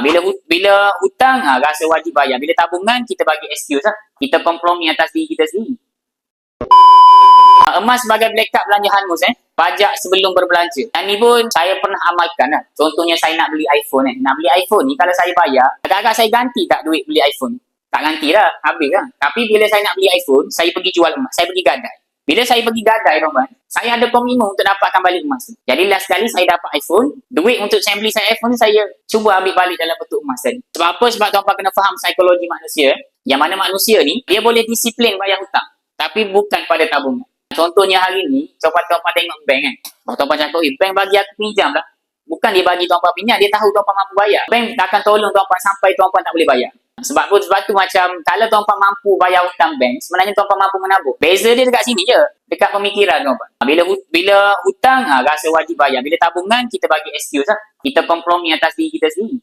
Bila hutang rasa wajib bayar. Bila tabungan kita bagi excuse lah. Kita kompromi atas diri kita sendiri. Emas sebagai backup belanja hangus pajak sebelum berbelanja. Dan ni pun saya pernah amalkan lah. Contohnya saya nak beli iPhone Nak beli iPhone ni kalau saya bayar, agak-agak saya ganti tak duit beli iPhone? Tak ganti lah, habis lah. Tapi bila saya nak beli iPhone, saya pergi jual emas, saya pergi gadai. Bila saya pergi gadai, tuan-tuan, saya ada komitmen untuk dapatkan balik emas. Jadi last kali saya dapat iPhone, duit untuk saya beli saya iPhone, saya cuba ambil balik dalam bentuk emas tadi. Sebab apa? Sebab tuan-tuan kena faham psikologi manusia. Yang mana manusia ni, dia boleh disiplin bayar hutang. Tapi bukan pada tabungan. Contohnya hari ni, coba tuan-tuan tengok bank kan. Tuan-tuan cakap, bank bagi aku pinjam lah. Bukan dia bagi tuan-tuan pinjam, dia tahu tuan-tuan mampu bayar. Bank akan tolong tuan-tuan sampai tuan-tuan tak boleh bayar. Sebab tu macam kalau tuan-tuan mampu bayar hutang bank, sebenarnya tuan-tuan mampu menabung. Beza dia dekat sini je, dekat pemikiran tuan-tuan. Bila hutang rasa wajib bayar. Bila tabungan kita bagi excuse lah. Kita kompromi atas diri kita sendiri.